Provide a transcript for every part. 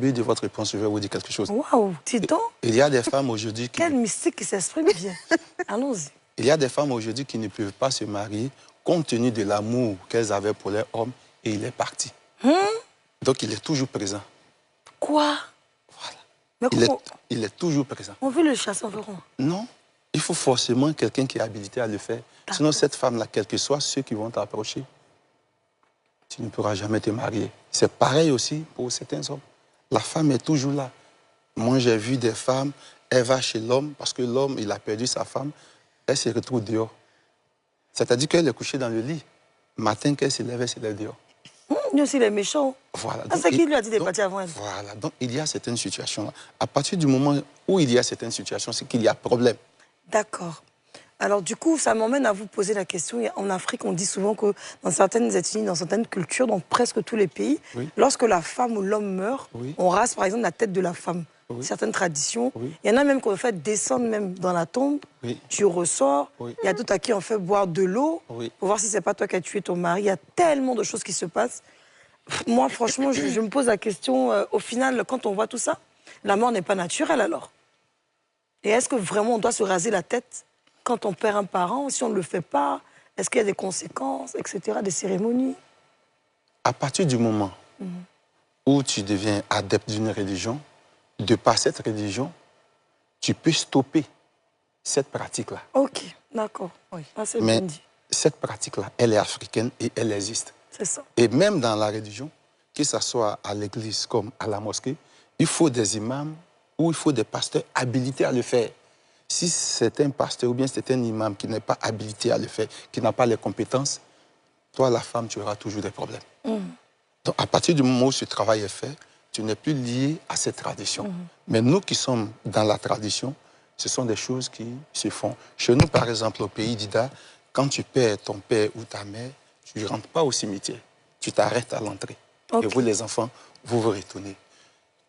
Au début de votre réponse, je vais vous dire quelque chose. Waouh, dis donc. Il y a des femmes aujourd'hui qui... Quel mystique qui s'exprime bien. Allons-y. Il y a des femmes aujourd'hui qui ne peuvent pas se marier compte tenu de l'amour qu'elles avaient pour leur homme et il est parti. Donc il est toujours présent. Quoi? Voilà. Mais il est toujours présent. On veut le chasser, on veut quoi? Non. Il faut forcément quelqu'un qui est habilité à le faire. Sinon, cette femme-là, quels que soient ceux qui vont t'approcher, tu ne pourras jamais te marier. C'est pareil aussi pour certains hommes. La femme est toujours là. Moi, j'ai vu des femmes, elle va chez l'homme parce que l'homme, il a perdu sa femme, elle se retrouve dehors. C'est-à-dire qu'elle est couchée dans le lit. Matin, qu'elle se lève, elle se lève dehors. Lui aussi, il est méchant. Voilà. C'est qui lui a dit de partir avant elle? Voilà. Donc, il y a certaines situations-là. À partir du moment où il y a certaines situations, c'est qu'il y a problème. D'accord. Alors, du coup, ça m'emmène à vous poser la question. En Afrique, on dit souvent que dans certaines ethnies, dans certaines cultures, dans presque tous les pays, lorsque la femme ou l'homme meurt, on rase par exemple la tête de la femme. Certaines traditions. Il y en a même qu'on fait descendre même dans la tombe. Tu ressors. Il y a d'autres à qui on fait boire de l'eau pour voir si c'est pas toi qui as tué ton mari. Il y a tellement de choses qui se passent. Moi, franchement, je me pose la question, au final, quand on voit tout ça, la mort n'est pas naturelle alors. Et est-ce que vraiment on doit se raser la tête quand on perd un parent? Si on ne le fait pas, est-ce qu'il y a des conséquences, etc., des cérémonies? À partir du moment où tu deviens adepte d'une religion, de par cette religion, tu peux stopper cette pratique-là. Ok, d'accord. Oui. Ah, mais cette pratique-là, elle est africaine et elle existe. C'est ça. Et même dans la religion, que ce soit à l'église comme à la mosquée, il faut des imams ou il faut des pasteurs habilités à le faire. Si c'est un pasteur ou bien c'est un imam qui n'est pas habilité à le faire, qui n'a pas les compétences, toi, la femme, tu auras toujours des problèmes. Donc, à partir du moment où ce travail est fait, tu n'es plus lié à cette tradition. Mais nous qui sommes dans la tradition, ce sont des choses qui se font. Chez nous, par exemple, au pays d'Ida, quand tu perds ton père ou ta mère, tu ne rentres pas au cimetière. Tu t'arrêtes à l'entrée. Et vous, les enfants, vous vous retournez.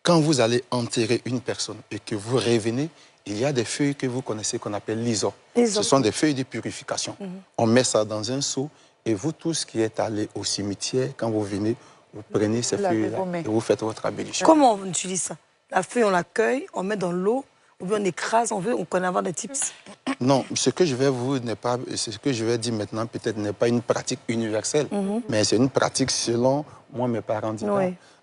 Quand vous allez enterrer une personne et que vous revenez, il y a des feuilles que vous connaissez qu'on appelle l'ISO. Ce sont des feuilles de purification. On met ça dans un seau et vous tous qui êtes allés au cimetière, quand vous venez, vous prenez ces feuilles-là et vous faites votre ablution. Comment on utilise ça? La feuille, on la cueille, on met dans l'eau, ou bien on écrase, on connaît avoir des tips? Non, ce que je vais dire maintenant peut-être n'est pas une pratique universelle, mais c'est une pratique selon moi, mes parents disent.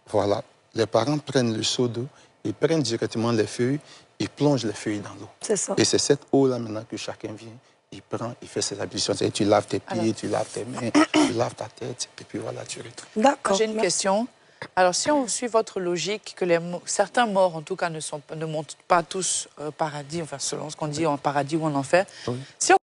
Voilà, les parents prennent le seau d'eau, ils prennent directement les feuilles, ils plongent les feuilles dans l'eau. C'est ça. Et c'est cette eau-là maintenant que chacun vient, il prend, il fait ses ablutions. Tu laves tes pieds, tu laves tes mains, tu laves ta tête, et puis voilà, tu retournes. D'accord. J'ai une question. Alors, si on suit votre logique, que certains morts, en tout cas, ne montent pas tous au paradis, enfin, selon ce qu'on dit, en paradis ou en enfer, si on